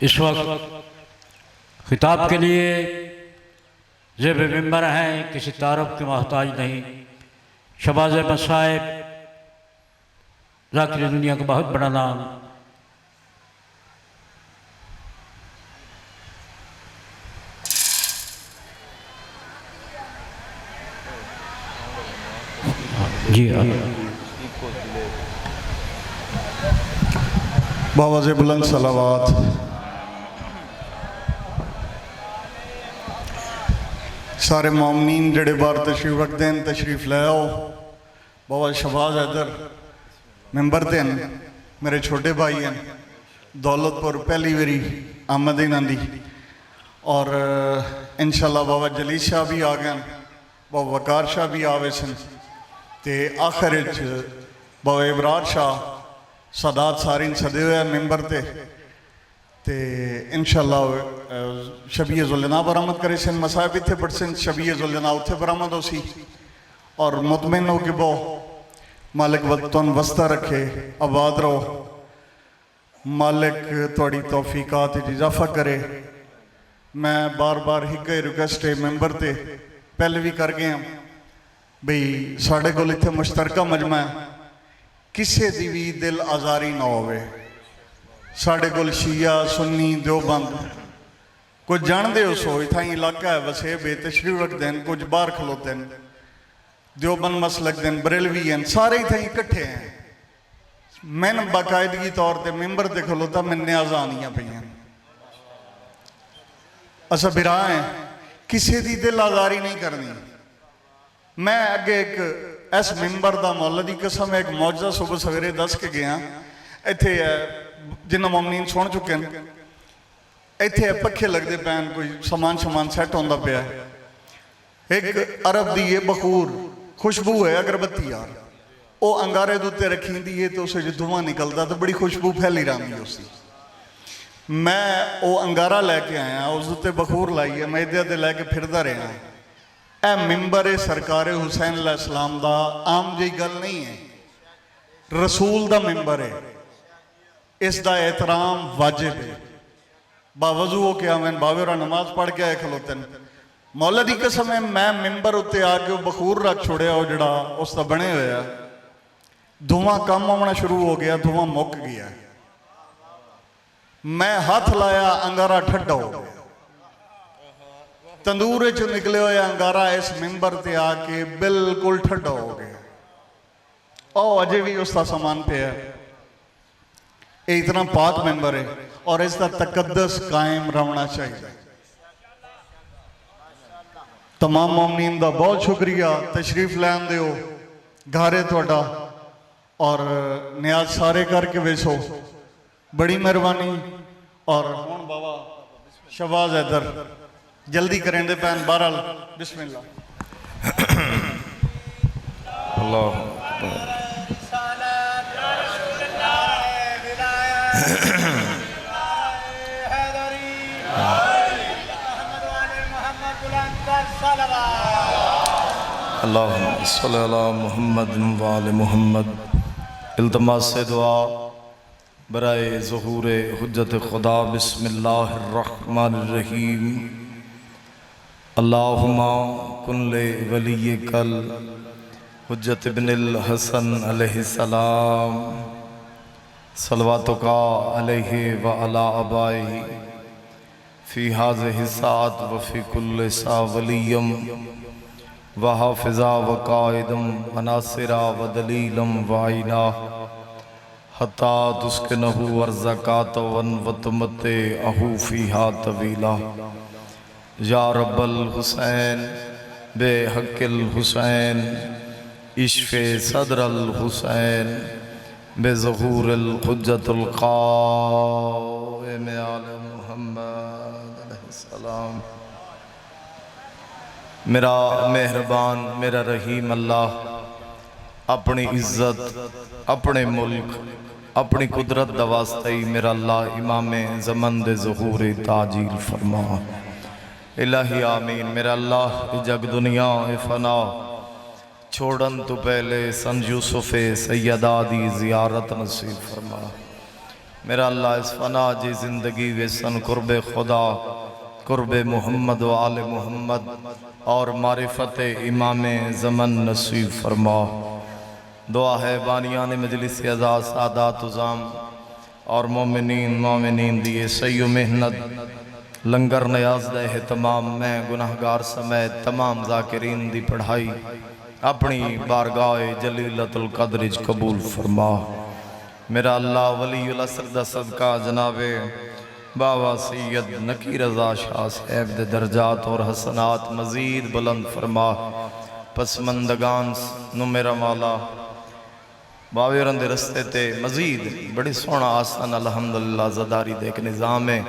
اس وقت خطاب کے لیے زیب ممبر ہیں، کسی تعارف کے محتاج نہیں، شہباز احمد صاحب، ذاکر دنیا کا بہت بڑا نام، جی باواز بلند صلوات۔ سارے مومنین جڑے بار تشریف رکھ دیں تشریف لے آؤ۔ بابا شہباز حیدر ممبر دیں، میرے چھوٹے بھائی ہیں، دولت پور پہلی ویری آمد دی، اور انشاءاللہ بابا جلیل شاہ بھی آ گئے، بابا وقار شاہ بھی آوے سن، تے آخر بابا ابرار شاہ سادات سارین صدے ہوئے ممبر تے انشاءاللہ شبیہ ذوالجناح برآمد کرے سن، مسائب اتھے پڑھ سن، شبیہ ذوالجناح اتھے برآمد ہو سی، اور مطمئن ہو کہ بو مالک وقتون وسطہ رکھے، آباد رہو، مالک توڑی توفیقات اضافہ کرے۔ میں بار بار ہی ریکویسٹ ممبر تے پہلے بھی کر گئے ہیں بھئی ساڑھے کو اتھے مشترکہ مجمع ہے، کسے دی بھی دل آزاری نہ ہوئے، ساڑھے کو شیعہ سنی دیوبند کچھ جان دے ہو سو اتھائیں علاقہ ہے وسے بے تشریف رکھ دیں، کچھ بار کھلوتے ہیں، دیوبند مسلک دیں، بریلوی ہیں، سارے اتھائیں اکٹھے ہیں، میں نے باقاعدگی طور تے ممبر تے کھلوتا میں نیاز آنیاں پہ ہیں، اسا براہ ہیں، کسے دی دل آزاری نہیں کرنی۔ میں اگے ایک اس ممبر دا مولدی قسم ایک معجزہ صبح سویرے دس کے گیا، ایتھے جنہ مومنین سن چکے ہیں، ایتھے پکھے لگ دے پین کوئی سامان سیٹ ہوندہ پیا ہے، ایک عرب دیئے بخور خوشبو ہے اگربتی یار، او انگارے دوتے رکھیں دیئے تو اسے جو دھواں نکلتا تو بڑی خوشبو پھیلی رہی ہوسی۔ میں او انگارہ لے کے آیا، اس دوتے بخور لائی ہے، میں دے لے کے پھردہ رہے ہیں۔ اے ممبر سرکار حسین علیہ السلام دا عام جی گل نہیں ہے، رسول دا ممبر ہے، اس دا احترام واجب ہے۔ باوضو ہو کے آمین باویرہ نماز پڑھ کے آئے کھلوتے ہیں، مولدی قسم ہے میں ممبر ہوتے آگے بخور رکھ چھوڑے ہو جڑا اس دا بنے ہوئے ہیں، دھواں کم ہونا شروع ہو گیا، دھواں مک گیا، میں ہاتھ لایا انگارہ ٹھڈا ہو گیا، تندورے جو نکلے ہوئے انگارہ اس ممبر تے آکے بالکل ٹھڈا ہو گیا، او اجے بھی اس تا سامان پہ ہے، یہ اتنا پاک ممبر ہے اور اس تا تقدس قائم رہنا چاہیے۔ تمام مومنین دا بہت شکریہ، تشریف لین دے ہو گھارے توڑا اور نیاز سارے کر کے ویسو، بڑی مہربانی۔ اور ہون بابا شہباز حیدر جلدی کریں دے پہن بہرحال بسم اللہ۔ اللہ اللہم صلی اللہ محمد وآل محمد۔ التماس سے دعا برائے ظہور حجت خدا۔ بسم اللہ الرحمن الرحیم۔ اللہم کن لے ولی کل حجت ابن الحسن علیہ السلام، صلواتک علیہ وعلا آبائی فی هذه الساعة وفی کل ساعة ولیم وحافظا وقائدم وناصرا ودلیلا وعینا حتی تسکنہو ورزکات وتمتعہو فیہا طویلا۔ یا رب الحسین بے حق الحسین اشف صدر الحسین بے ظہور الحجت القائم آل محمد علیہ السلام۔ میرا مہربان میرا رحیم اللہ اپنی عزت اپنے ملک اپنی قدرت دا واسطہ ہی میرا اللہ امام زمن دے ظہور تاجیل فرما۔ الہی آمین۔ میرا اللہ جگ دنیا فنا چھوڑن تو پہلے سن یوسف سیدہ دی زیارت نصیب فرما۔ میرا اللہ اس فنا جی زندگی ویسن قرب خدا قرب محمد و آل محمد اور معرفت امام زمن نصیب فرما۔ دعا ہے بانیان مجلس اعزاز سادات عظام اور مومنین دیے سی و محنت لنگر نیاز دے تمام میں گناہگار سمیت تمام ذاکرین دی پڑھائی اپنی بارگاہ جلیلت القدرج قبول فرما۔ میرا اللہ ولی العصر دا صدقہ جناب بابا سید نکی رضا شاہ صاحب دے درجات اور حسنات مزید بلند فرما۔ پسمندگان نو میرا مولا باویرن دے رستے تے مزید بڑی سونا آسان الحمدللہ زداری دے ایک نظام ہے۔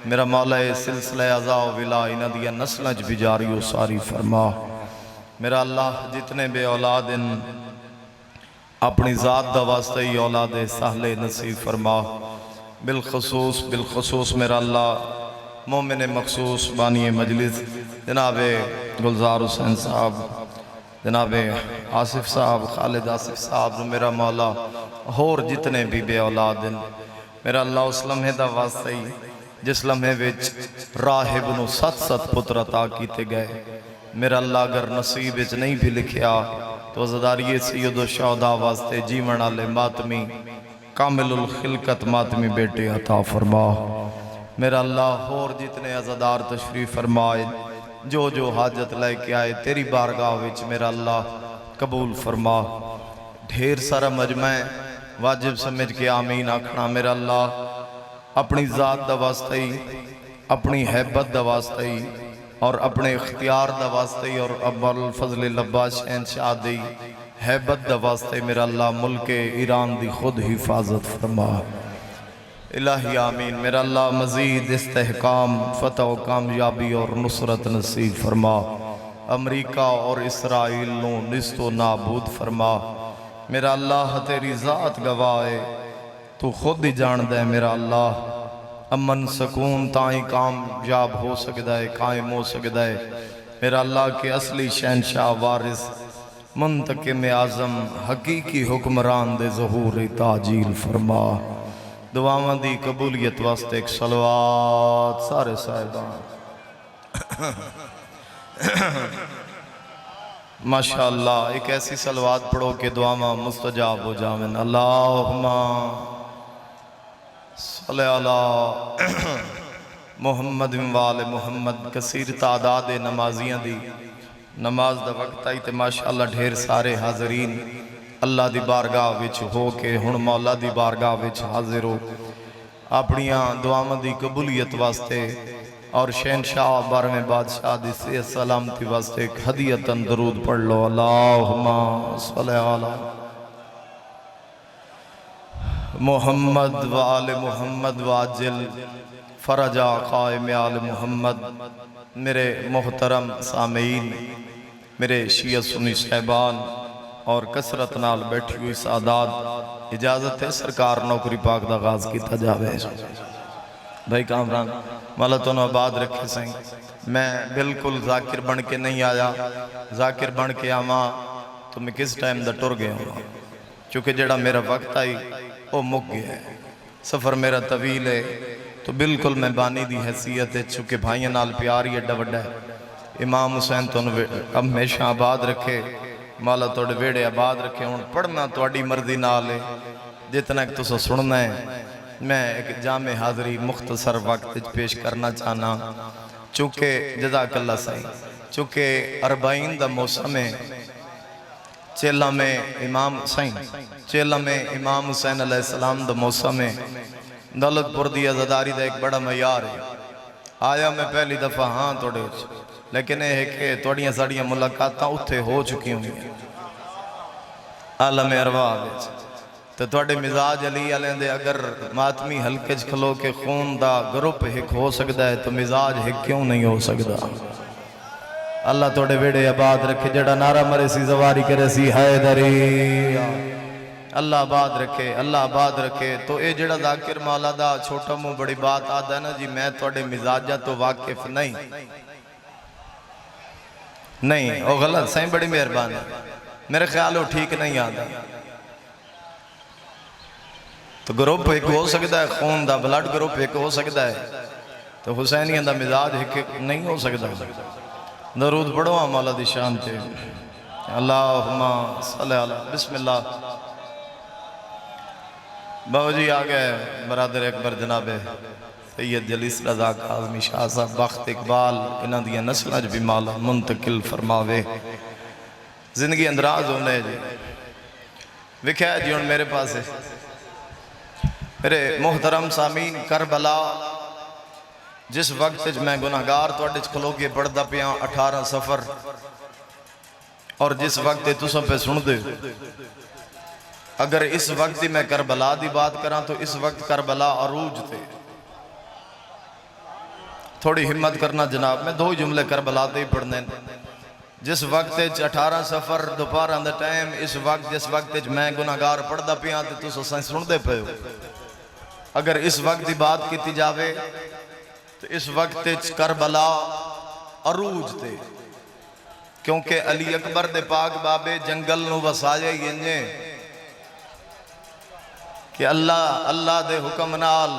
میرا مولا سلسلہ عزا و ولا انہ دیا نسلج بھی جاری و ساری فرما۔ میرا اللہ جتنے بے اولاد ان اپنی ذات دا واسطہ ہی اولاد سہل نصیب فرما۔ بالخصوص میرا اللہ مومن مخصوص بانی مجلس جناب گلزار حسین صاحب، جناب آصف صاحب، خالد آصف صاحب، میرا مولا اور جتنے بھی بے اولاد ہیں میرا اللہ اس لمحے دا واسطہ ہی جس لمحے وچ راہب نو 7 پتر عطا کیتے گئے، میرا اللہ اگر نصیب وچ نہیں بھی لکھیا تو عزاداری سید و شہداء واسطے جیون والے ماتمی کامل الخلقت ماتمی بیٹے عطا فرما۔ میرا اللہ اور جتنے عزادار تشریف فرمائے جو حاجت لے کے آئے تیری بارگاہ وچ میرا اللہ قبول فرما۔ ڈھیر سارا مجمع واجب سمجھ کے آمین آکھنا میرا اللہ اپنی ذات دا واسطہ ہی، اپنی حیبت دا واسطہ ہی اور اپنے اختیار دا واسطہ ہی اور ابل فضل لباس شہنشاہ دی حیبت دا واسطہ ہی میرا اللہ ملک ایران دی خود حفاظت فرما۔ الہی آمین۔ میرا اللہ مزید استحکام فتح و کامیابی اور نصرت نصیب فرما۔ امریکہ اور اسرائیل نو نست و نابود فرما۔ میرا اللہ تیری ذات گواہ تو خود ہی جان دے میرا اللہ امن سکون تائیں کامیاب ہو سکتا ہے، قائم ہو سکتا ہے۔ میرا اللہ کے اصلی شہنشاہ وارث منتقم اعظم حقیقی حکمران دے ظہور تعجیل فرما۔ دعاواں دی قبولیت واسطے ایک صلوات سارے صاحبان ماشاءاللہ ایک ایسی صلوات پڑھو کہ دعاواں مستجاب ہو جاویں۔ اللہم صلی علی محمد وآل محمد۔ کثیر تعداد نمازیاں دی نماز دا وقت آئی تے ماشاءاللہ ڈھیر سارے حاضرین اللہ دی بارگاہ وچ ہو کے ہن مولا دی بارگاہ وچ حاضر ہو اپنیاں دعاواں دی قبولیت واسطے اور شہنشاہ بارہویں بادشاہ دی صحت سلامتی واسطے ایک ہدیتاً درود پڑھ لو۔ اللہم صلی علی محمد وآل محمد واجل فرجا قائم آل محمد۔ میرے محترم سامعین، میرے شیعہ سنی صاحبان اور کثرت نال بیٹھی ہوئی سادات، اجازت ہے سرکار نوکری پاک دا غاز کیتا جاوے۔ بھائی کامران مولا تو آباد رکھے سائیں۔ میں بالکل ذاکر بن کے نہیں آیا، ذاکر بن کے آما تو میں کس ٹائم دا ٹر گیا ہوں، چونکہ جڑا میرا وقت آئی وہ مک گیا ہے، سفر میرا طویل ہے، تو بالکل میں بانی دی حیثیت ہے، چونکہ بھائیاں نال پیاری اڈا وڈا ہے۔ امام حسین تو ہمیشہ آباد رکھے، مولا توڑے ویڑے آباد رکھے۔ ہوں پڑھنا توڑی مرضی نال ہے، جتنا ایک تو سننا ہے۔ میں ایک جامع حاضری مختصر وقت پیش کرنا چاہنا، چونکہ جزاک اللہ صحیح، چونکہ 40 دا موسم ہے، چیلہ میں امام حسین علیہ السلام دا موسم ہے۔ دولت پور دی عزاداری دا ایک بڑا معیار ہے۔ آیا میں پہلی دفعہ ہاں توڑے لیکن یہ ہے کہ توڑیاں ساڑیاں ملاقاتاں اتھے ہو چکی ہوں گی عالم ارواح وچ، تو توڑے مزاج علی علیہ دے اگر ماتمی حلقے کھلو کے خون دا گروپ ہک ہو سکتا ہے تو مزاج ہک کیوں نہیں ہو سکتا؟ اللہ توڑے ویڑے آباد رکھے، جڑا نعرہ مرے سی زواری کرے سی حیدری، اللہ آباد رکھے، اللہ آباد رکھے۔ تو اے جڑا ذاکر مولا دا چھوٹا مو بڑی بات آدھا ہے نا جی میں توڑے مزاجہ تو واقف نہیں، او غلط سائیں بڑی مہربان ہے، میرے خیال ہو ٹھیک نہیں آدھا۔ تو گروپ ایک ہو سکتا ہے، خون دا بلڈ گروپ ایک ہو سکتا ہے، تو حسینیاں دا مزاج ایک نہیں ہو سکتا۔ درود پڑھو مولا دی شان تے، اللہم صلی اللہ، بسم اللہ۔ بابا جی آگئے برادر اکبر جناب سید جلیس رضا کاظمی شاہ صاحب بخت اقبال انہاں دیاں نسلاں بھی مالا منتقل فرماوے، زندگی اندراز ہونے جی وکھیا جی۔ ہن میرے پاس ہے میرے محترم سامین، کربلا جس وقت میں گناہگار توڑے کھلو کے پڑھدا پیاں 18 سفر، اور جس وقت تساں پہ سن دے، اگر اس وقت میں کربلا دی بات کراں تو اس وقت کربلا عروج تھے۔ تھوڑی ہمت کرنا جناب، میں دو جملے کربلا دے ہی پڑھنے، جس وقت 18 سفر دوپہر دا ٹائم، اس وقت جس وقت میں گناہگار پڑھدا پیاں تے تساں سن دے پے ہو، اگر اس وقت دی بات کیتی جاوے تو اس وقت کربلا عروج تے، کیونکہ علی اکبر دے پاک بابے جنگل نو وسایا ہی انجے کہ اللہ دے حکم نال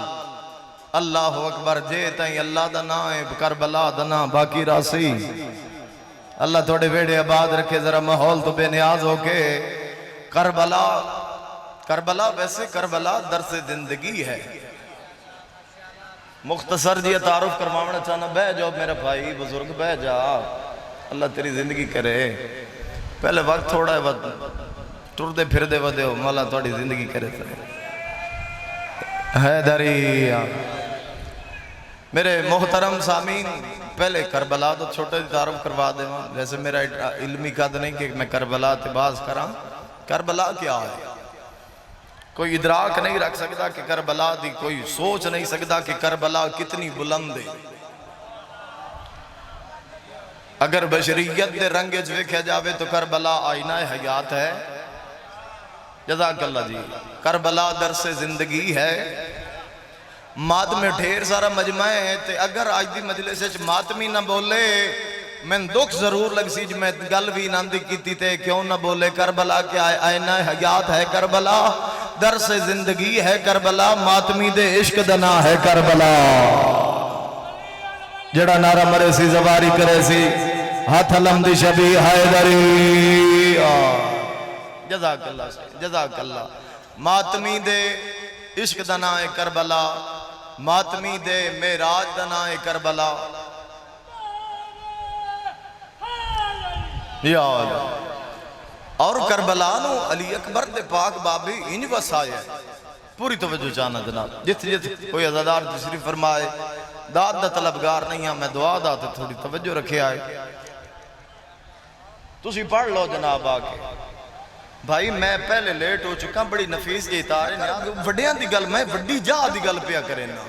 اللہ اکبر جے تائیں اللہ دا نا ہے، کربلا دا نا باقی راسی۔ اللہ تھوڑے ویڑے آباد رکھے، ذرا ماحول تو بے نیاز ہو کے۔ کربلا ویسے کربلا درس زندگی ہے۔ مختصر جی تعارف کروانا چاہنا، بہ جاؤ میرا بھائی بزرگ، بہ جا، اللہ تیری زندگی کرے۔ پہلے وقت تھوڑا ہے، ٹر دے پھر دے ودے ہو، مولا تھوڑی زندگی کرے۔ حیدری میرے محترم سامین، پہلے کربلا تو چھوٹے تعارف کروا دے، ویسے میرا علمی قد نہیں کہ میں کربلا تباز کراں۔ کربلا کیا ہے؟ کوئی ادراک نہیں رکھ سکتا کہ کربلا دی، کوئی سوچ نہیں سکتا کہ کربلا کتنی بلند ہے۔ اگر بشریت دے رنگ ویکھیا جاوے تو کربلا آئینہ حیات ہے۔ جزاک اللہ جی۔ کربلا درس زندگی ہے۔ ماتم میں ڈھیر سارا مجمع ہے، تے اگر آج دی مجلس وچ ماتمی نہ بولے میں دکھ ضرور لگ سی، میں گل بھی ناندی کیتی تے کیوں نہ بولے۔ کربلا کیا آئینہ حیات ہے، کربلا درس زندگی ہے، کربلا ماتمی دے عشق دنا ہے، کربلا جڑا نعرہ مرے سی زواری کرے سی ہاتھ علم دی شبی حیدری۔ جزاک اللہ سے، جزاک اللہ۔ ماتمی دے عشق دنا ہے کربلا، ماتمی دے میراج دنا ہے کربلا۔ یا اللہ۔ اور کربلا نو علی اکبر دے پاک بابی انج وسایا ہے۔ پوری توجہ چاہنا جناب، جت کوئی عزادار تشریف فرمائے، داد دا طلبگار نہیں ہاں، میں دعا دا تے تھوڑی توجہ رکھے آئے۔ تسی پڑھ لو جناب آکے۔ بھائی میں پہلے لیٹ ہو چکا، بڑی نفیس کی اتارے وڈیاں دی گل، میں وڈی جا دی گل پیا کرنا،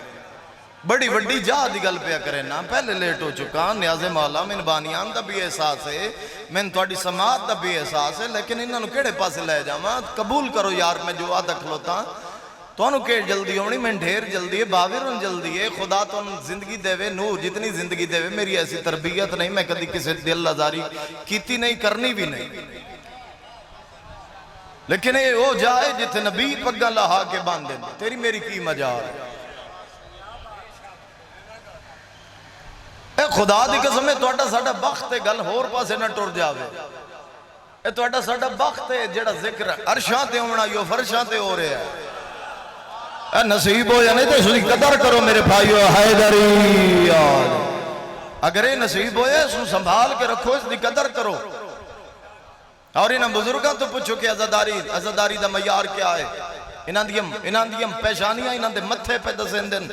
بڑی وڈی جا دی گل پیا کرنا، پہلے لیٹ ہو چکا۔ نیاز مولا من بانیان دا بھی احساس ہے، من تواڈی سماعت دا بھی احساس ہے، لیکن انہاں نو کیڑے پاسے لے جاواں؟ قبول کرو یار، میں جو آدھا کھلوتا تانوں کہ جلدی ہونی، میں ڈھیر جلدی ہے، باورن جلدی ہے۔ خدا تانوں زندگی دے وے، نور جتنی زندگی دے وے، میری ایسی تربیت نہیں، میں کدی کسی دل آزاری کیتی نہیں، کرنی بھی نہیں، لیکن یہ ہو جائے جتنے نبی پگا لہا کے باندھے، تیری میری کی مجال ہے۔ اے خدا دی قسم ہے، توڑا ساڑا بخت ہے، گل ہور پاسے نہ ٹر جاوے۔ اے توڑا ساڑا بخت ہے، جڑا ذکر عرشاں تے ہونا، یو فرشاں تے ہو رہے ہیں۔ اے نصیب ہو یا نہیں تے اس کی قدر کرو میرے بھائیو حیدری۔ اگر یہ نصیب ہو یا اس کو سنبھال کے رکھو، اس کی قدر کرو۔ اور انہاں بزرگاں تو پوچھو کہ عزاداری دا معیار کیا ہے؟ انہاں دیم پیشانیاں انہاں دے متھے پہ دسندن،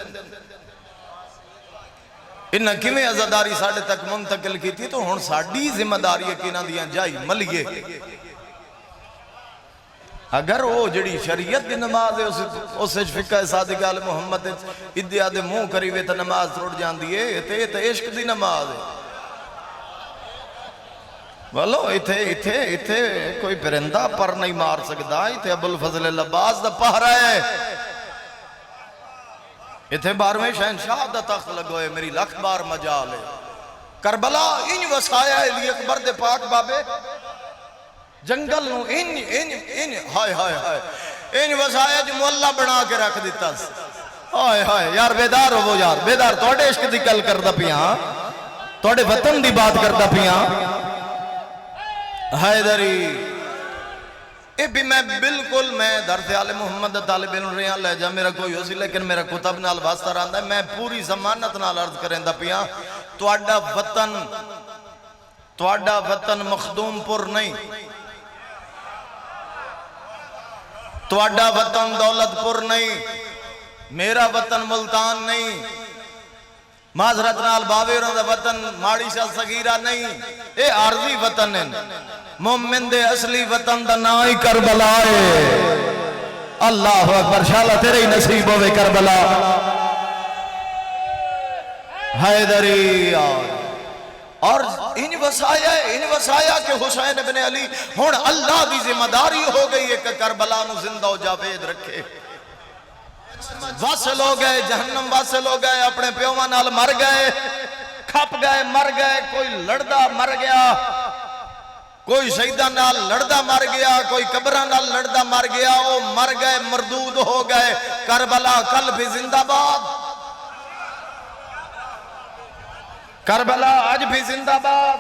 انہاں کیویں عزاداری ساڑھے تک منتقل کی تھی، تو ہن ساڑھی ذمہ داری ہے کہ انہاں دیاں جائی ملیے۔ اگر وہ جڑی شریعت دی نماز ہے، اس فقہ صادق آل محمد ادعا دے منہ کریوے تا نماز ٹوٹ جاندی ہے، تے عشق دی نماز ہے۔ بولو ایتھے کوئی پرندہ پر نہیں مار سکتا، ایتھے ابوالفضل لباس دا پہرا ہے، ایتھے 12ویں شہنشاہ دا تخت لگوئے، میری لکھ بار مجال ہے۔ کربلا انج وسایا ہے علی اکبر دے پاک بابے، جنگل نو ہائے ہائے ہائے، ان وسایا جو مولا بنا کے رکھ دیتا سی ہائے ہائے یار بیدار ہو یار بیدار توڑے عشق دی گل کردا پیاں توڑے وطن دی بات کردا پیاں حیدری اے بھی میں بالکل میں درد آل محمد طالب علم رہا لے جا میرا کوئی ہو سی لیکن میرا کتب نال واسطہ رہندا ہے میں پوری ضمانت نال عرض کریندا پیاں تواڈا وطن مخدوم پور نہیں تواڈا وطن دولت پور نہیں میرا وطن ملتان نہیں معذرت نال باویروں دا وطن ماڑی شاہ صغیرہ نہیں اے عارضی وطن ہے مومن دے اصلی وطن دا نام ہی کربلا ہے اللہ اکبر شاءاللہ تیرے ہی نصیب ہوئے کربلا حیدری اور ان وسایا کہ حسین ابن علی ہون اللہ دی ذمہ داری ہو گئی ہے کہ کربلا نو زندہ و جاوید رکھے واصل ہو گئے جہنم واصل ہو گئے اپنے پیوان نال مر گئے کھپ گئے مر گئے کوئی لڑدا مر گیا کوئی شہیدہ نال لڑدا مر گیا کوئی قبران نال لڑدا مر گیا وہ مر گئے مردود ہو گئے کربلا کل بھی زندہ باد کربلا آج بھی زندہ باد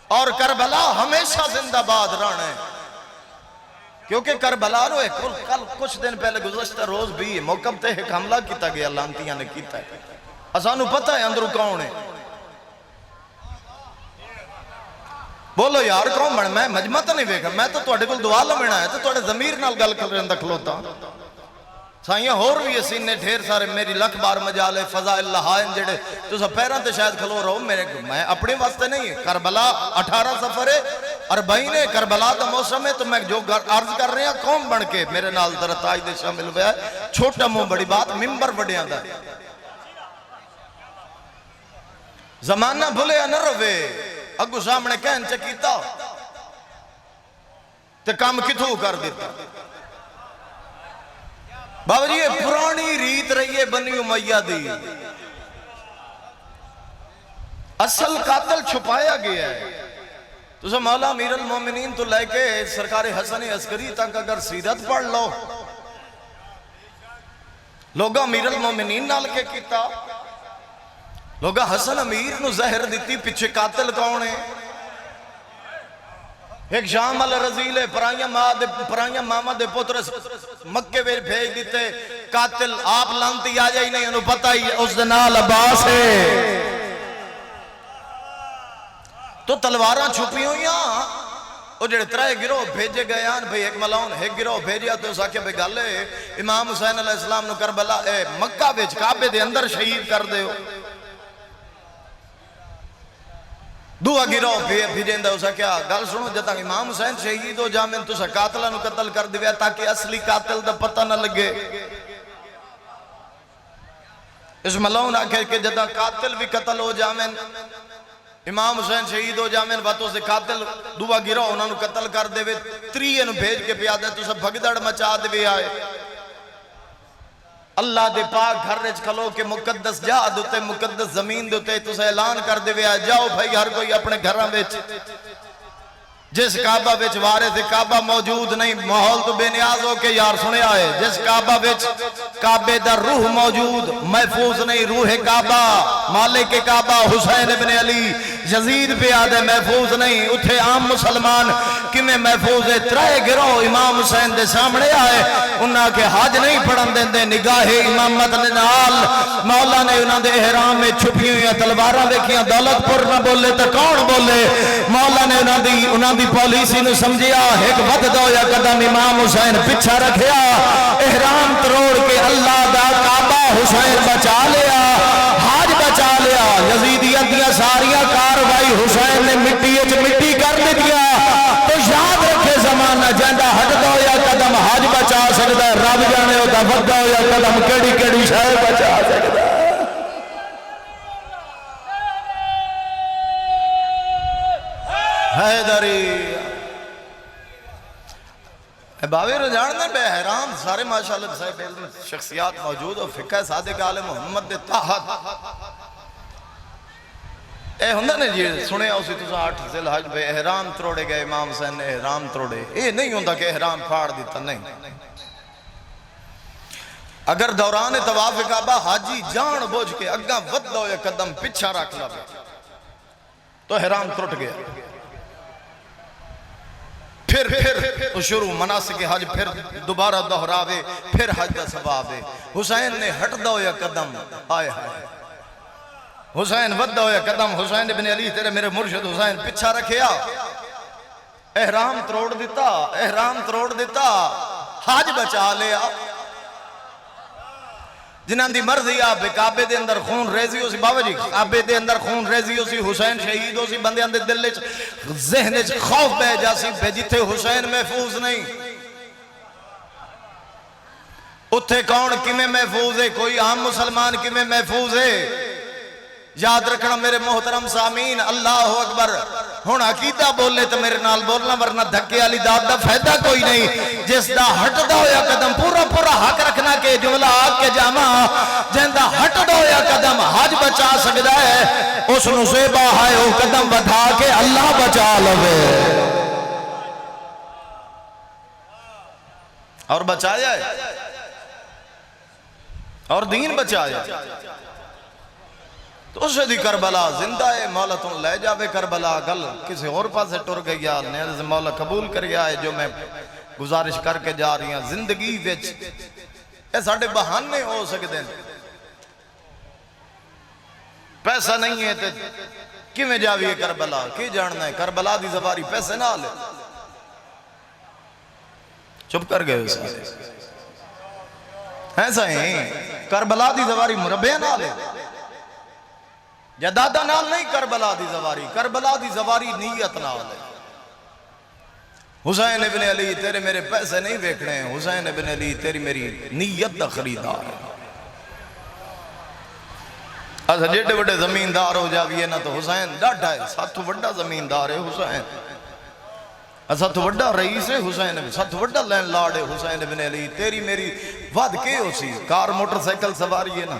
اور کربلا ہمیشہ زندہ باد رہنا ہے کیونکہ کربلا رو کل کچھ دن پہلے گزشتہ روز بھی موقب تے ایک حملہ کیتا گیا لانتیاں نے کیتا ہے اسانو پتہ ہے اندرو کون ہے بولو یار کون بڑھ میں مجمع تو نہیں بیکھا میں تو توڑے کل دعا لمنا ہے تو توڑے ضمیر نال گل کر رہے کھلوتا سائیاں ہور بھی اسین نے ڈھیر سارے میری لکھ بار مجالے فضائل لہائن جڑے تو سب پیران تے شاید کھلو رہو میں اپنے واسطے نہیں ہے کربلا 18 سفر ہے 40 ہے کربلا دا موسم ہے تو میں جو عرض کر رہے ہیں قوم بن کے میرے نال درتاج دے شامل ہوا ہے چھوٹا منہ بڑی بات ممبر بڑیاں دا زمانہ بھولے نہ روے اگو سامنے کہن چکیتا تے کام کتھو کر دیتا بابا جی یہ پرانی ریت رہی ہے بنی امیہ دی اصل قاتل چھپایا گیا ہے تو سب مولا امیر المومنین تو لے کے سرکار حسن عسکری تک اگر سیرت پڑھ لو لوگا امیر المومنین نال کے کیتا لوگا حسن امیر نو زہر دیتی پیچھے قاتل کون ہے ایک شام الرزیل پرائیاں ماما دے پتر مکے ویر بھیج دیتے قاتل آپ لانتی آ جائی نہیں انہوں پتہ ہی اس دنال عباس ہے تو تلواراں چھپی ہوئیاں وہ جڑے ترائے گروہ بھیجے گئے ہیں بھئی ایک ملاؤن ایک گروہ بھیجیا تو ساکھے بھئی گالے امام حسین علیہ السلام نو کربلا مکہ بیچ کعبے دے اندر شہید کر دے ہو دعا گروہ بھیجیں دا اسا کیا گل سنو جتا امام حسین شہید ہو جامن تو سا قاتلہ نو قتل کر دیا تاکہ اصلی قاتل دا پتہ نہ لگے اس ملاؤن آکھے کہ جتا قاتل بھی قتل ہو جامن امام حسین شہید ہو جامن باتوں سے قاتل دعا گروہ انہوں نے قتل کر دے تریے نو بھیج کے پیادہ تو سا بھگدڑ مچا دے آئے اللہ دے پاک گھر رچ کھلو کہ مقدس جا دوتے مقدس زمین دوتے تو سے اعلان کر دے ویا جاؤ بھائی ہر کوئی اپنے گھرہ بیچ جس کعبہ بیچ وارث کعبہ موجود نہیں ماحول تو بے نیاز ہو کے یار سنے آئے جس کعبہ بیچ کعبے در روح موجود محفوظ نہیں روح کعبہ مالک کعبہ حسین ابن علی یزید پہ آدھے محفوظ نہیں اتھے عام مسلمان کمیں محفوظ ہے ترائے گروہ امام حسین دے سامنے آئے انہاں کے حج نہیں پڑھن دیں دے نگاہ امامت نال مولا نے انہاں دے احرام میں چھپی ہوئی تلوارہ دیکھیاں دولت پور نہ بولے تو کون بولے مولا نے انہاں دی پولیسی نے سمجھیا ایک وقت دو یا قدم امام حسین پچھا رکھیا احرام تروڑ کے اللہ دا کعبہ حسین بچا لیا حاج بچا لیا یزیدیت دیا ساریاں کاروائی حسین نے مٹی کر دیا تو یاد رکھے زمانہ جہاں ہٹ دو یا قدم حاج بچا سکتا ہے رب جانے ہوتا وقت دو یا قدم کیڑی شہر بچا سکتا ہے حیدری باوی رو جاننا بے حیران سارے ماشاءاللہ صاحب علم شخصیات موجود اور فقہ صادق آل محمد دے تحت اے ہندہ نے جی سنے اسی تو 8 ذی الحج پہ احرام تروڑے گئے امام حسین نے احرام تروڑے. اے نہیں ہوندہ کہ احرام پھاڑ دیتا, نہیں. اگر دوران طواف کعبہ حاجی جان بوجھ کے اگاں ود دو یا قدم پچھا رکھ لے تو احرام ترٹ گیا. پھر شروع مناسک حج, پھر دوبارہ دہراوے, پھر حج دا ثواب ہے. حسین نے ہٹ دو یا قدم, آئے ہائے حسین ود دو یا قدم. حسین ابن علی تیرے میرے مرشد حسین پچھا رکھیا, احرام تروڑ دیتا, احرام تروڑ دیتا, حج بچا لیا. جنہاں دی مرضی آپ کعبے دے اندر خون ریزی ہو سی, بابا جی کعبے دے اندر خون ریزی ہو سی, حسین شہید ہو سی, بندے اندر دل ذہن خوف بہ جا سی, بے جتھے حسین محفوظ نہیں اتھے کون کمیں محفوظ ہے؟ کوئی عام مسلمان کمیں محفوظ ہے؟ یاد رکھنا میرے محترم سامین, اللہ اکبر. ہن عقیدہ بولے تو میرے نال بولنا, ورنہ دھکے والی داد دا فائدہ کوئی نہیں. جس دا ہٹ دا ہویا قدم, پورا پورا حق رکھنا کہ جملہ آگ کے جامع, جن دا ہٹ دا ہویا قدم حج بچا سکدا ہے, اس نو زیبا ہے او قدم بٹھا کے اللہ بچا لوے. اور بچایا ہے, اور دین بچایا. تو اسے دی کربلا زندہ ہے, مولا تم لے جاوے کربلا. گل کسی اور پاسے ٹر گئی ہے, نیاز مولا قبول کر گیا ہے. جو میں گزارش کر کے جا رہی ہیں زندگی وچ اے ساڑھے بہانے ہو سکتے ہیں. پیسہ نہیں ہے تو کیویں جاوی کربلا, کی جاننا ہے کربلا دی زواری پیسے نہ لے. چپ کر گئے اس میں ایسا ہی کربلا دی زواری مربع نہ لے, جدادہ نال نہیں کربلا دی زواری, کربلا دی زواری نیت نال ہے. حسین ابن علی تیرے میرے پیسے نہیں ویکھنے ہیں, حسین ابن علی تیری میری نیت دا خریدار ہے. ایسا جیٹے بڑے زمیندار ہو جاوی ہے نا تو حسین ڈاٹا ہے, ساتھ وڈا زمیندار ہے حسین, ساتھ وڈا رئیس ہے حسین, ساتھ وڈا لین لارڈ ہے حسین ابن علی. تیری میری وعد کے ہو سی, کار موٹر سائیکل سواری ہے نا,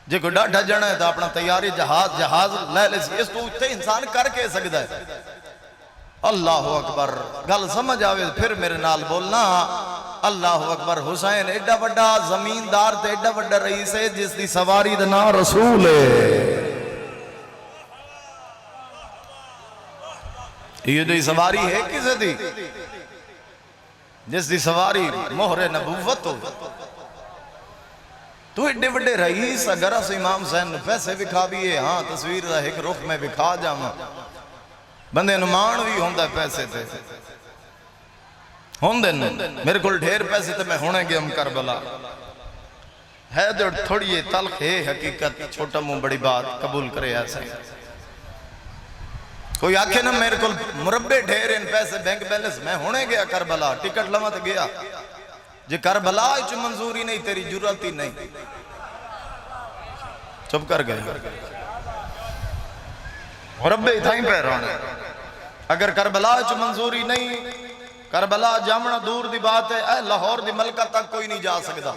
جے کو ڈاٹا جانا ہے تو اپنا تیاری جہاز لے لے سی, اس تو اتنے انسان کر کے سکتا ہے. اللہ اکبر. گل سمجھ آوے پھر میرے نال بولنا, اللہ اکبر. حسین ایڈا وڈا زمیندار تے ایڈا وڈا رئیس ہے جس دی سواری دا نام رسول ہے. یہ دی سواری ہے کسے دی؟ جس دی سواری مہر نبوت ہو. تو ایڈے وڈے رئیس اگر اس امام حسین پیسے بکھا بھی ہے, ہاں تصویر دا ایک رخ میں بکھا جاؤں, بندے نمان بھی ہوندہ پیسے تھے ہوندے میرے کل ڈھیر پیسے تھے, میں ہونے گیا کربلا ہے جو تھوڑی یہ تلخ ہے حقیقت, چھوٹا موں بڑی بات قبول کرے ایسے. کوئی آکھے نا میرے کل مربع ڈھیر ان پیسے بینک بیلنس, میں ہونے گیا کربلا, ٹکٹ لما تے گیا. جے کربلا اچھ منظوری نہیں, تیری جرات ہی نہیں. چپ کر گئے مربع اتھائیں پہ رہنے. اگر کربلا اچھ منظوری نہیں, کربلا جامنہ دور دی بات ہے, اے لاہور دی ملکہ تک کوئی نہیں جا سکتا.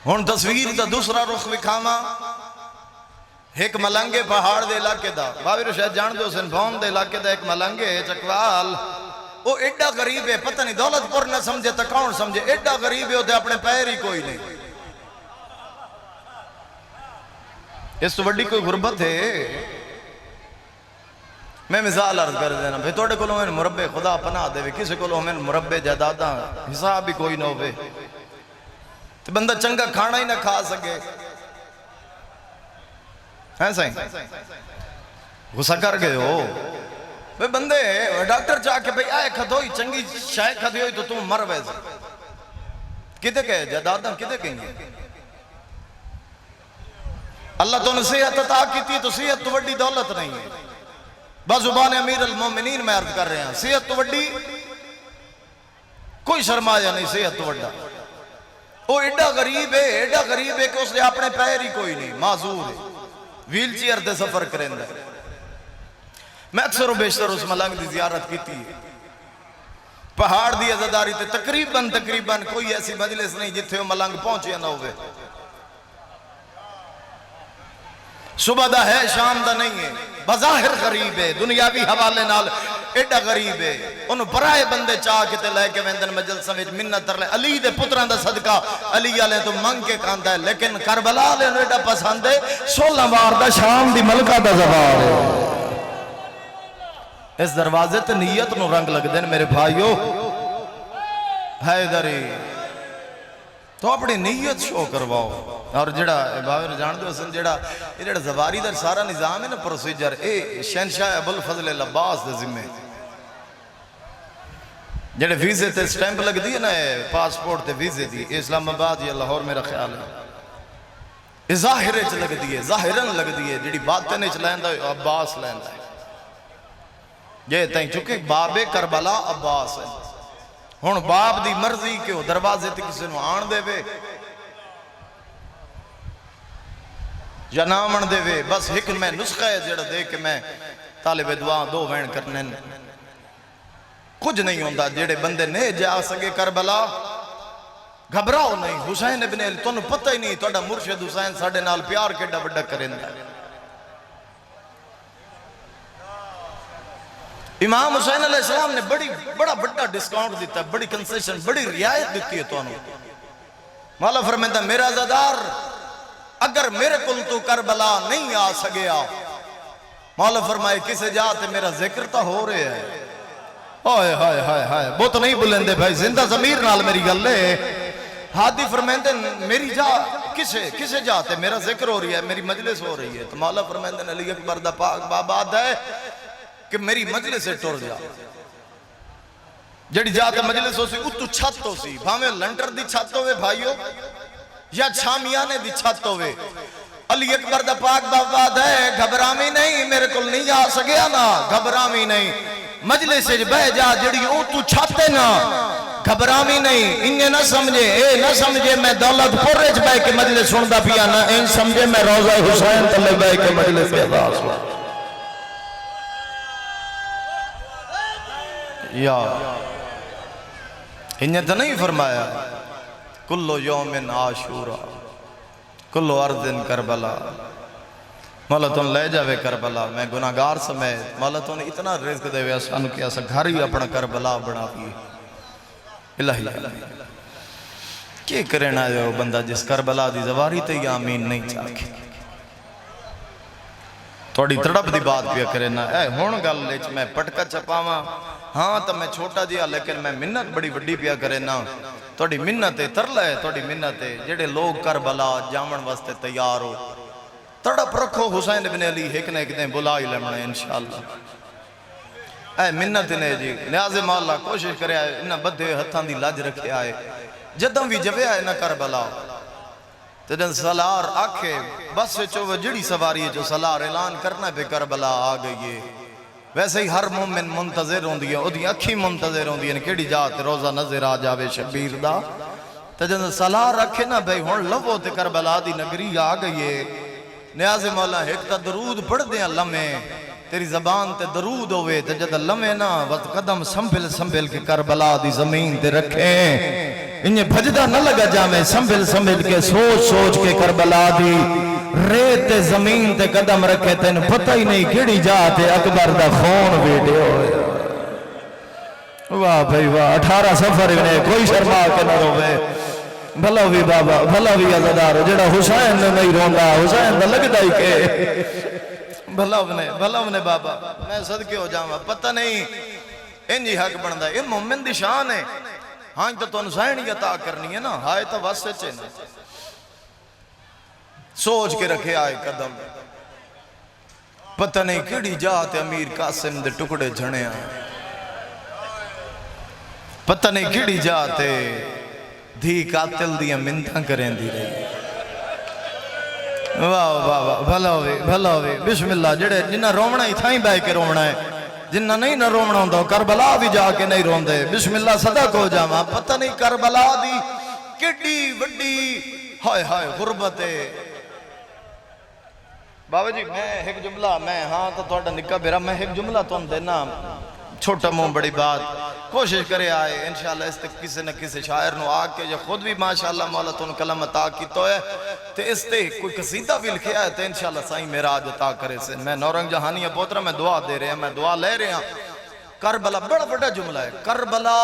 ہون تصویر دا دوسرا رخ وکھاما, ایک ملنگے پہاڑ دے علاقے دا, بابر شاید جان دو سن بھون دے علاقے دا ایک ملنگے چکوال, وہ ایڈا غریب ہے, پتہ نہیں دولت پور نہ سمجھے تا کون سمجھے, ایڈا غریب ہے ہوتے اپنے پیر ہی کوئی نہیں. اس تو بڑی کوئی غربت ہے. میں مثال عرض کر دینا بھئی, توڑے کلوں میں مربع خدا پناہ دے, کسی کلوں میں مربع جائیداداں حساب بھی کوئی نہ ہوئے, تو بندہ چنگا کھانا ہی نہ کھا سکے. ایسا ہی غصہ کر گئے ہو بھئی بندے ڈاکٹر چاہ کے بھئی آئے کھدوئی چنگی شاہ کھدوئی تو تم مر ویسے, کدھے کہے جائیداداں کدھے کہیں گے؟ اللہ تو نے صحت عطا کی تھی, تو صحت تو وڈی دولت نہیں ہے. بزبان امیر المومنین میں عرض کر رہے ہیں, صحت تو وڈی کوئی شرمایا نہیں, صحت تو وڈا. وہ ایڈا غریب ہے کہ اس نے اپنے پیر ہی کوئی نہیں, معذور ہے, ویل چیئر دے سفر کریں دے. میں اکثر و بیشتر اس ملنگ دی زیارت کی تھی, پہاڑ دی عزداری تے تقریباً کوئی ایسی مجلس نہیں جتھے وہ ملنگ پہنچے نہ ہوئے. صبح دا ہے شام دا نہیں ہے، بظاہر غریب ہے، دنیاوی حوالے نال ایڈا غریب ہے، انہوں برائے بندے چاہ کے تے لے کے ویندن مجلس وچ منت تر لے، علی دے پتراں دا صدقہ علی والے تو منگ کے کاندا ہے، لیکن کربلا والے نوں ایڈا پسند ہے 16 وار دا شام دی ملکہ دا زوال ہے۔ اس دروازے تے نیت نو رنگ لگ دین میرے بھائیو، حیدری تو اپنی نیت شو کرواؤ۔ اور جڑا باور جان دو اصل جڑا زواری در سارا نظام ہے نا پروسیجر، اے شہنشاہ ابوالفضل العباس دے ذمہ جڑے ویزے تے سٹیمپ لگ دی ہے نا پاسپورٹ تے ویزے دی، اسلام آباد یا لاہور میرا خیال ہے، یہ ظاہرے چ لگ دی ہے، ظاہرن لگ دی ہے، جڑی باتیں چ لیندا ہے عباس لیندا ہے، یہ تائیں چونکہ باب کربلا عباس ہے۔ ہن باپ دی مرضی کہ وہ دروازے تے کسی نو آن دے وے یا نہ آن دے وے، بس ایک میں نسخہ ہے جڑا دے کہ میں طالب دعا دو وین کرنے کچھ نہیں ہوندہ۔ جڑے بندے نہیں جا سکے کربلا گھبراؤ نہیں، حسین ابن علی تو انہوں پتہ ہی نہیں توڑا مرشد حسین ساڑھے نال پیار کے ڈبڑا کرندہ ہے۔ امام حسین علیہ السلام نے بڑا ڈسکاؤنٹ دیتا ہے، بڑی کنسیشن، بڑی رعایت دیتی ہے تو انہوں۔ مولا فرمائندہ میرا زدار اگر میرے کل تو کربلا نہیں آ سگیا، مولا فرمائے کسے جاتے میرا ذکر تا ہو رہے ہے، ہائے ہائے ہائے ہائے بہت نہیں بلندے بھائی، زندہ ضمیر نال میری گل ہے۔ ہادی فرمائندے میری جا کسے جاتے میرا ذکر ہو رہی ہے، میری مجلس ہو رہی ہے، تو مولا فرمائندے علی اکبر دا پاک باباد ہے کہ میری مجلس سے ٹور جا، جڑی جاتے مجلس ہو سی اتو چھت ہو سی، بھامے لنٹر دی چھت ہوئے بھائیو یا چھامیانے دی چھت ہوئے، علی اکبر دا پاک باباد ہے، گھبرامی نہیں میرے کل نہیں آ سکیا نا، گھبرامی نہیں، مجلس سے بہ جا جڑی اتو چھت ہے نا، گھبرامی نہیں، انہیں نہ سمجھے، اے نہ سمجھے میں دولت پورج بہ کے مجلس سندہ پیا نا، ان سمجھے میں روضہ حسین تلے بہ کے مجلس کے اعزاز ہوا۔ یا انہیں تو نہیں فرمایا کلو یوم عاشورا کلو ارض کربلا، مولا تن لے جاوے کربلا، میں گناہگار سمیت مولا تن اتنا رزق دے وے اسان کیا سا گھر ہی اپنا کربلا بنا پی۔ الہی کیا کرنا ہے وہ بندہ جس کربلا دی زواری تے یا آمین نہیں چاکے، تھوڑی تڑپ دی بات پیا کرنا اے ہون گل لیچ میں پٹکا چپاواں، ہاں تو میں چھوٹا جیا لیکن میں منت بڑی وڈی پیا کرنا، تھوڑی منت ترلا ہے، تھوڑی منت جڑے لوگ کربلا جامن واسطے تیار ہو، تڑپ رکھو حسین ابن علی ایک نے ایک دیں بلا ہی لمنے انشاءاللہ۔ اے منت نے جی نیاز مولا کوشش کرے آئے انہاں بدھے ہتھاں دی لاج رکھے آئے، جدم بھی جبے آئے نہ کربلا تو جن سالار آکھے بس سے چوہ جڑی سواری ہے جو سالار اعلان کرنا پہ کربلا آ گئی ہے، ویسے ہی ہر مومن منتظر ہوں دیا، او دی اکھی منتظر ہوں دیا، کیڑی جات روزہ نظر آ جاوے شبیر دا، تو جن سالار رکھے نا بھئی ہون لفو تے کربلا دی نگری آ گئی ہے، نیاز مولا ایک تا درود پڑھ دیا لمحے، تیری زبان تے درود ہوئے تے جد لمحے نا وقت قدم سنبھل کے کربلا دی زمین تے رکھیں، انہیں بھجدہ نہ لگا جامیں سنبھل کے سوچ کے کربلا دی ریت زمین تے قدم رکھے تین پتہ ہی نہیں کیڑی جاتے اکبر دا خون بیٹے ہوئے۔ واہ بھائی واہ 18 سفر انہیں کوئی شرما کے نہ روے، بھلا بھی بابا بھلا بھی عزدار جڑا حسین نے نہیں روندا، حسین دا لگدا ہی کہ بھلا بنے بابا میں صدقے ہو جاؤں، پتہ نہیں انجی حق بندہ یہ مومن دی شان ہے، ہاں تو انسانی عطا کرنی ہے نا، ہائے تو واسطے چینا سوچ کے رکھے آئے قدم، پتہ نہیں کیڑی جاتے امیر قاسم دے ٹکڑے جھنے آئے، پتہ نہیں کیڑی جاتے دھی قاتل دیا منتاں کریں دی رہی۔ واہ واہ واہ بھلا ہوئے بسم اللہ، جڑے جنہ رومنا ہی تھائیں بائے کے رومنا ہے، جنہ نہیں نہ رومنا ہوندہ کربلا بھی جا کے نہیں روندے، بسم اللہ صدق ہو جاما، پتہ نہیں کربلا دی کیڑی وڈی ہائے ہائے غربت ہے۔ بابا جی میں ایک جملہ میں ہاں تو توڑا نکا بیرا میں ایک جملہ تو دینا چھوٹا منہ بڑی بات کوشش کرے آئے انشاءاللہ اس تک کسی نہ کسی شاعر نو آکے یا خود بھی ماشاءاللہ مولا تو ان کلم عطا کی تو ہے تو اس تے کوئی قصیدہ بھی لکھے آئے تو انشاءاللہ سائیں میراج عطا کرے سے میں نورنگ جہانی پوترہ میں دعا دے رہے ہیں میں دعا لے رہے ہیں کربلا بڑا بڑا جملہ ہے کربلا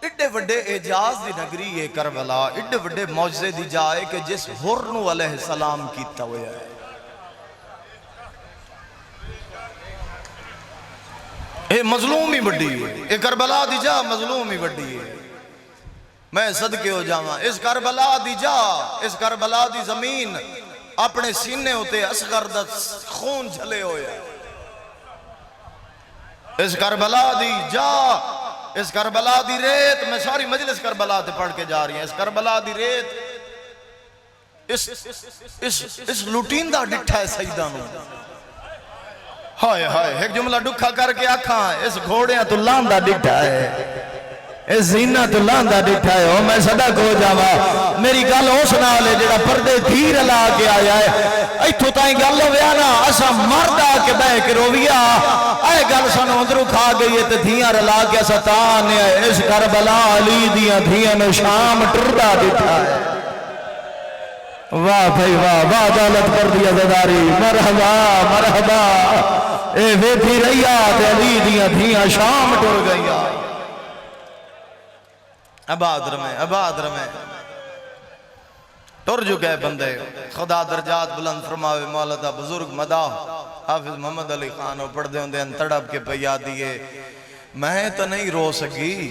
اڈے وڈے اعجاز دی نگری ہے کربلا اڈے وڈے معجزے دی جائے کہ جس حرنو علیہ السلام کیتا ہویا ہے اے مظلوم ہی بڑی ہے اے کربلا دی جا مظلوم ہی بڑی ہے میں صدقے ہو جاواں اس کربلا دی جا اس کربلا دی زمین اپنے سینے ہوتے اصغر دا خون جھلے ہویا اس کربلا دی جا اس کربلا دی ریت میں ساری مجلس کربلا تے پڑھ کے جا رہی ہیں اس کربلا دی ریت اس لوٹین دا ڈٹھا ہے سیدہ نو ہائے ہائے ایک جملہ ڈکھا کر کے آکھاں اس گھوڑیاں تو لاندہ ڈٹھا ہے اس زینہ تو لاندہ ڈٹھا ہے او میں صدق ہو جاوا میری گل اس نال ہے جڑا پردے دھیر لا کے آیا ہے ایتھوں تائیں گل ہویا نا اسا مرد آ کے بہ کے رویا اے گل سانو اندروں کھا گئی ہے تے دھیاں رلا کے اسا تان اس کربلا علی دیاں دھیاں نو شام ٹردا ڈٹھا ہے واہ بھائی واہ واہ دولت کر دیا زداری مرحبا مرحبا اے ویدھی رہیا تے علی دیاں دھیاں شام ٹر گئیا عباد رمے ٹر جو گئے بندے خدا درجات بلند فرماوے مولا دا بزرگ مداح حافظ محمد علی خان اور پڑھ دے ہوں دے تڑپ کے پیا دیئے میں تو نہیں رو سکی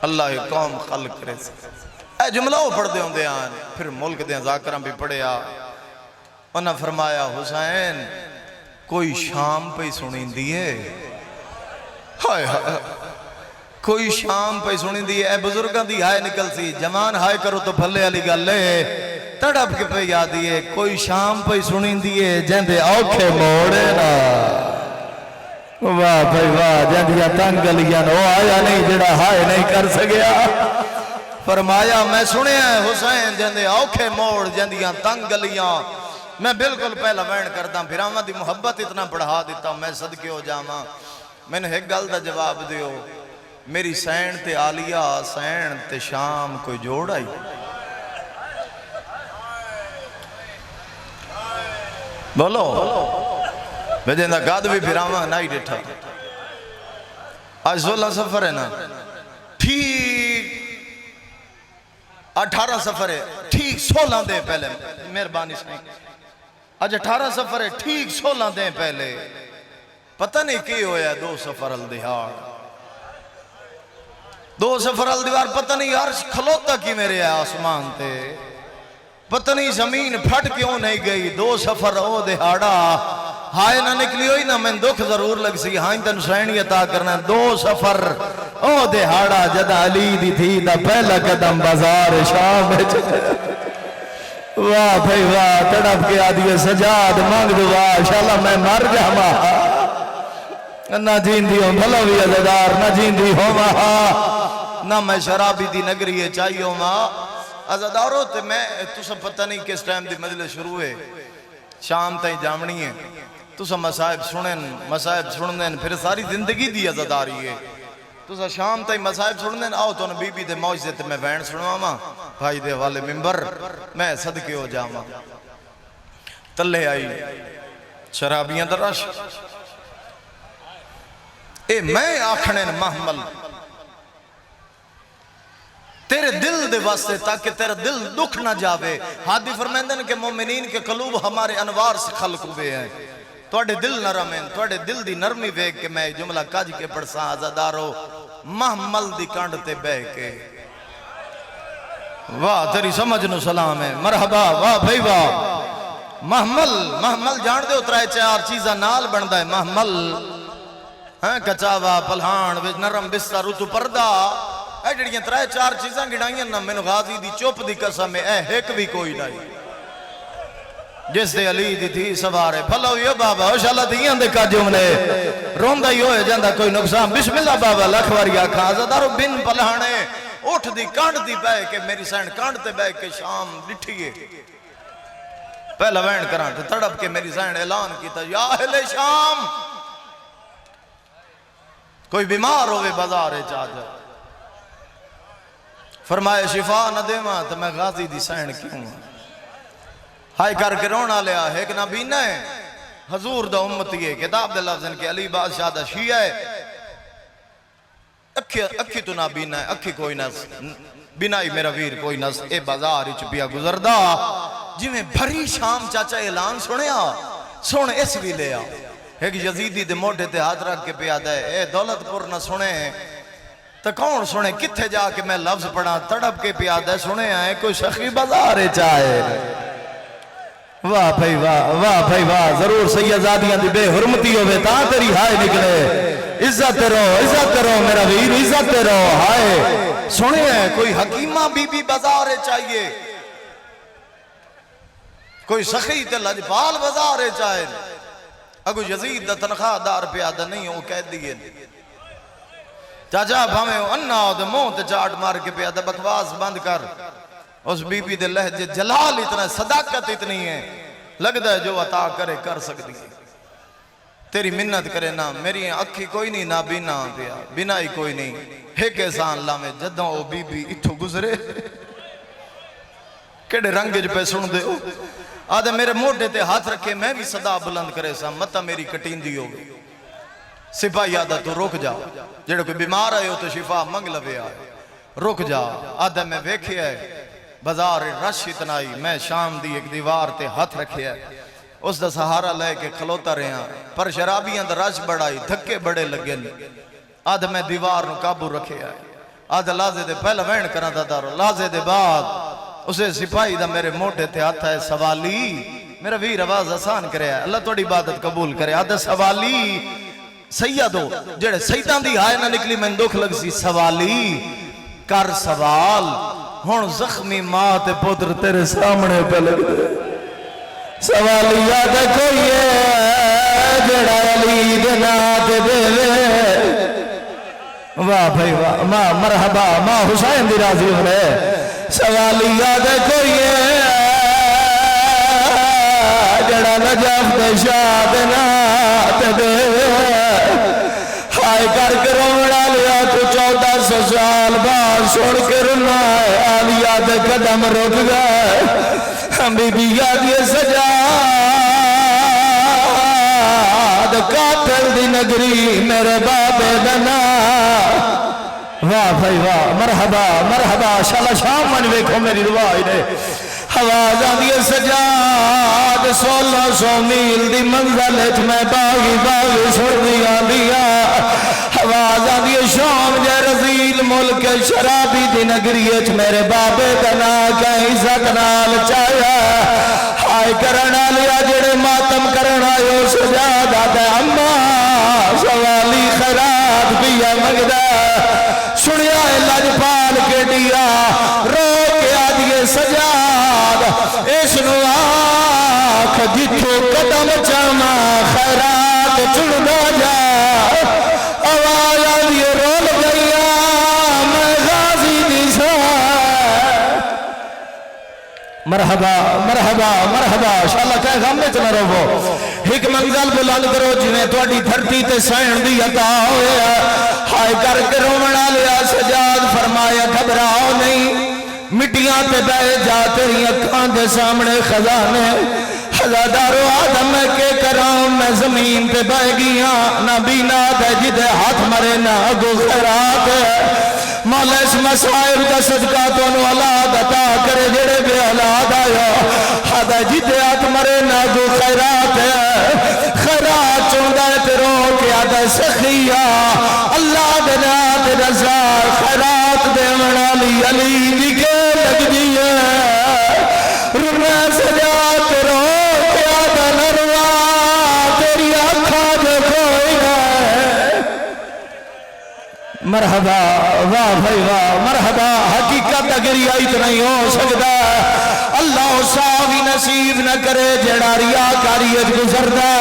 اللہ قوم خلق کرے اے جملہ ہو پڑھ دے ہوں دے آن پھر ملک دے ذاکرہ بھی پڑھے آ انہاں فرمایا حسین کوئی شام پہ سنیں دیئے ہائے ہائے کوئی شام پہ سنیں دیئے اے بزرگاں دی ہائے نکل سی جوان ہائے کرو تو بھلے علی گل لے تڑپ کے پہ یاد دیئے کوئی شام پہ سنیں دیئے جندے اوکھے موڑے نا واہ بھائی واہ جندیا تنگ گلیاں نو آیا نہیں جڑا ہائے نہیں کر سگیا فرمایا میں سنے ہیں حسین جندے اوکھے موڑ جندیاں تنگ گلیاں میں بالکل پہلا وین کردہ پھر آمہ دی محبت اتنا بڑھا دیتا میں صدقے ہو جاما میں نے ایک گل دا جواب دیو میری سین تے آلیہ سین تے شام کوئی جوڑ آئی بولو بجے نا گاد بھی پھراما نائی ڈٹھا آج 16 سفر ہے نا ٹھیک 18 سفر ہے ٹھیک 16 دے پہلے مہربانی سے آج 18 سفر ہے ٹھیک 16 دے پہلے پتہ نہیں کی ہویا 2 سفر الدہاڑ 2 سفر الدیوار پتہ نہیں عرش کھلوتا کی میرے آسمان تے پتہ نہیں زمین پھٹ کیوں نہیں گئی 2 سفر او دہاڑا ہائے نہ نکلی ہوئی نہ میں دکھ ضرور لگ سی ہائیں تن سینی عطا کرنا 2 سفر او دہاڑا جدا علی دی تھی دا پہلا قدم بازار شام واہ بھائی واہ تڑپ کے آدھیے سجاد مانگ دعا انشاءاللہ میں مر جاما نہ جیندی ہوں بھلوی عزدار نہ جیندی ہوں نہ میں شرابی دی نگری ہے چاہیے ہوں عزدارو تے میں تو سب پتہ نہیں کس ٹائم دی مجلس شروع ہے شام تائیں جامنی ہے تو سب مسائب سنن پھر ساری زندگی دی عزداری ہے تو سب شام تائیں مسائب سنن آؤ تو بی بی دے موجزے تے میں وین سنواما بھائی دے والے ممبر میں صدقے ہو جاما تلے آئی شرابیاں درش اے میں آکھنے محمل تیرے دل دے واسطے تاکہ تیرا دل دکھ نہ جاوے حادی فرمیندن کہ مومنین کے قلوب ہمارے انوار سے خلق ہوئے ہیں توڑے دل نرم ہیں توڑے دل دی نرمی ویک کہ میں جملہ کاج کے پڑساں عزادارو محمل دی کانڈتے بے کے واہ تیری سمجھ نو سلام ہے مرحبا واہ بھائی واہ محمل جان دے اترائے 4 چیزاں نال بندہ ہے محمل کچاوا پلہان نرم بستر اتو پردہ اے جڑیاں 3-4 چیزاں گڑائیں نا میں غازی دی چوپ دی قسم ہے اے ایک بھی کوئی نہیں جس دے علی دی تھی سوارے پھلو یہ بابا اوشاللہ دیاں دے کا جملے روندہ ہی ہوئے جاندہ کوئی نقصان بسم اللہ بابا لکھواریا کھازہ دارو بن پلہانے اٹھ دی کانڈ دی بے کہ میری سینڈ کانڈ تے بے کہ شام لٹھیے پہلا وین کران تے تڑپ کے میری سینڈ اعلان کیتا یا اہل شام کوئی بیمار ہوئے بازار چاہ جا فرمائے شفا نہ دے ماں تو میں غازی دی سین کیوں ہائی کر کے رونا لیا ہے کہ نبی نے حضور دا امتی ہے کتاب دے لفظن کے علی بادشاہ دا شیعہ ہے اکھی تو نہ بینا ہے اکھی کوئی نس بینائی میرا ویر کوئی نس اے بازار اچ پیا گزردہ جی میں بھری شام چاچا اعلان سنیا سن اس بھی لیا ایک یزیدی دے موٹے تے ہاتھ رکھ کے پیا دے اے دولت پور نہ سنے تو کون سنے کتھے جا کے میں لفظ پڑھا تڑپ کے پیا دے سنے آئے کوئی شخی بازار چاہے واہ بھائی واہ ضرور سیدزادیاں دی بے حرمتی ہوئے تا تیری ہائے نکلے عزت رو میرا ویر عزت رو ہائے سنے ہیں کوئی حکیمہ بی بی بازار چاہیے کوئی سخی تے لجپال بازار چاہے اگو یزید دا تنخواہ دار پیادہ نہیں ہو کہہ دیئے چاچا بھامے انہا دے موت چاٹ مار کے پیادہ بکواس بند کر اس بی بی دے لہجے جلال اتنا صداقت اتنی ہے لگتا ہے جو عطا کرے کر سکتی ہے تیری منت کرے نا میری اکھی کوئی نہیں نا بینا پیا بینا ہی کوئی نہیں ایک احسان اللہ میں جدوں او بی بی اتھو گزرے کیڑے رنگ جو پہ سن دے ہو آدھے میرے موٹے تے ہاتھ رکھے میں بھی صدا بلند کرے سا متا میری کٹین دی ہو گئی سپاہی آدھا تو رک جا جڑے کوئی بیمار آئے ہو تو شفا منگ لوے آئے رک جا آدھے میں ویکھے ہے بازار رش اتنا ہی میں شام دی ایک دیوار تے ہاتھ رکھے ہے اس دا سہارا لے کے کھلوتا رہے ہیں پر شرابیاں دا رش بڑھائی دھکے بڑے لگے آدھے میں دیوار نو قابو رکھے ہے آدھے لازے دے پہلا وین کرنا دا دارو لازے دے بعد اسے سپاہی دا میرے موٹے تے آتا ہے سوالی میرا ویر آواز آسان کرے ہے اللہ توڑی عبادت قبول کرے آدھے سوالی سیدو جڑے سیدان دی ہائے نہ نکلی میں دکھ لگ سی سوالی کر سوال ہون زخمی ماں تے پتر تیرے سامنے پہ لگ دے سوالی یاد کوئی ہے جڑا علی دنات دے واہ بھائی واہ ماں مرحبا ماں حسین دی راضی ہونے سوالی یاد کوئی ہے جڑا نجف دے شاد نات دے ہائے کر کے روڑا لیا تو 1400 سال بعد چھوڑ کے رنا ہے آلیا دے قدم رک گئے بی بی یاد یہ سجاد قاتل دی نگری میرے بابے دنا واہ بھائی واہ مرحبا شالا شام من ویکھو میری روائی نے آواز آدھی سجاد 1600 میل دی منزل اچ میں باغی سنی آدھیا آواز آدھی شام جے رزیل ملک شرابی دی نگری اچ میرے بابے دنا کہیں عزت نال چاہیا ہائے کرنا لیا جڑے ماتم کرنا یو سجاد آدھے اماں سوالی خیرات بھی مگدہ سنیا لجپال کے دیا رو کے آدھیے سجاد اس نو آنکھ جتھو قدم چاما خیرات چڑھنا جا آواز آدھیے رول گیا میں غازی دی سا مرحبا شاءاللہ کہے غم میں چنا رو ایک منزل بلند کرو جنہیں توڑی دھرتی تے سین دی عطا ہوئے ہائے کر کے رومنا لیا سجاد فرمایا گھبراؤ نہیں مٹیاں تے بے جا تیری اکھان دے سامنے خزانے خزادارو آدم میں کے کرام میں زمین تے بے گیا نہ بینا دے جدے ہاتھ مرے نہ گو خیرات مولا اس مسائل کا صدقہ تو انو اولاد عطا کرے جڑے بے اولاد آیا حدا جدے ہاتھ مرے نہ گو خیرات خیرات چوندہ تیرو کہ آدھا سخیہ اللہ دنا دے رضا خیرات دے منالی علی دی کے لگ دیئے رنا سجات رو کہ آدھا نروا تیری آنکھا جو کوئی ہے مرحبا واہ بھائی واہ مرحبا حقیقت اگر یہ اتنا ہی ہو سکتا اللہ صاحبی نصیب نہ کرے جڑا ریاکاری اج گزردا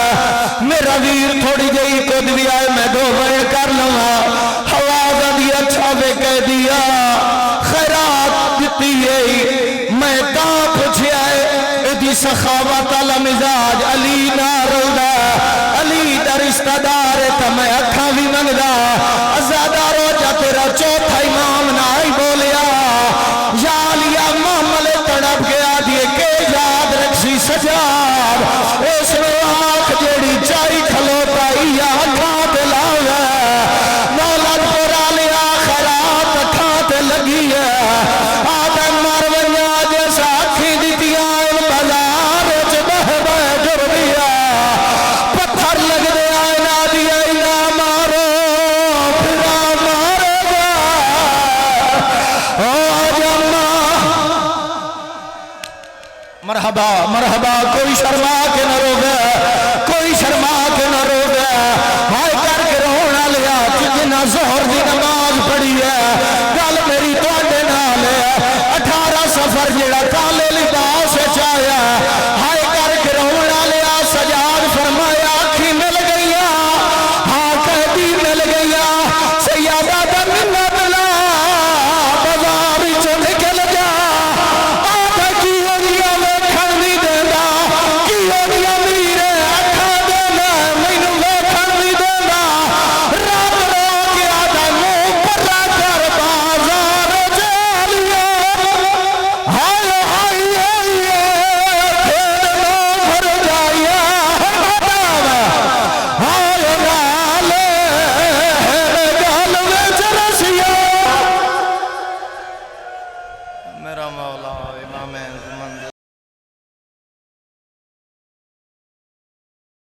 میرا ویر تھوڑی جئی کود بھی آئے میں دو بڑے کر لوں حواز دی اچھا بے کہہ دیا خیرات دیتی ہے میں تا پوچھے آئے ادھی سخاوت علی مزاج علی نہ رلدا علی دا رشتہ دار تے میں اکھاں بھی منگدا عزادارو جا تیرا چوتھا امام نہ ہی بولیا یا علی محمل تڑپ گیا دیے کہ یاد رکھسی سجاد اس میں آنکھ جیڑی چائی کھلوتا یا اکھاں تے لاوے مولد پورا لیا خیرات اکھاں تے لگی ہے آدم مرویہ جیسا اکھی دیتیاں ان بازار وچ بہ بہ جربیا پتھر لگ دے آئینا دیا اینا مارو پھرا مارے گا او جمع مرحبا مرحبا کوئی شرما کے نہ رو گیا کوئی شرما کے نہ رو گیا ہائے کر کے رونا لیا جتنا ظہر دی نماز پڑھی ہے گل میری توڑے نال ہے 18 سفر جڑا کالے لباس چایا ہائے کر کے رونا لیا سجاد فرمایا آنکھی مل گیا ہاں قیدی مل گیا سیادہ دا منت لا بازار چو نکل جا آدھا کی ہوگیا ویکھن نہیں دینا کی ہوگیا میرے اکھا دینا مینوں ویکھن نہیں دینا رب رو کے آدھا منہ پرا کر بازار چالیا ہائے ہائے پھر نو بھر جایا ہائے نالے گل وچ رسیا میرا مولا امام زمان